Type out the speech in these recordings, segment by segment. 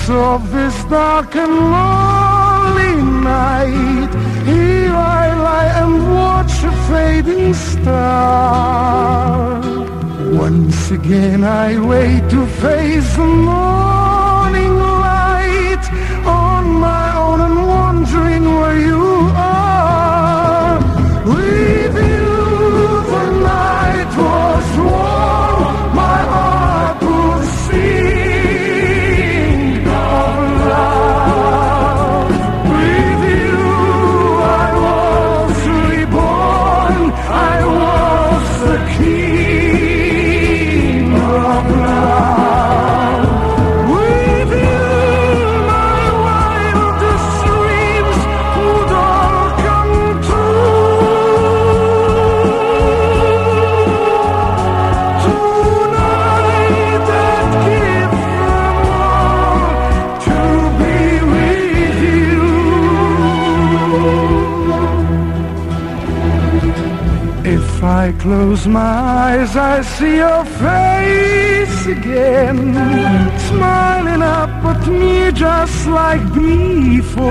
of this dark and lonely night, here I lie and watch a fading star. Once again I wait to face the morning light, on my own and wondering where you are. With you the night was warm, my heart would sing of love. With you I was reborn, I was the king of love. With you my wildest dreams would all come true. Tonight I'd give them all to be with you. If I close my eyes, I see your face again, smiling up at me just like before.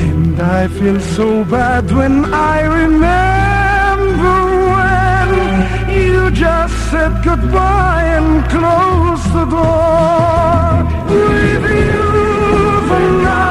And I feel so bad when I remember when you just said goodbye and closed the door. With you the night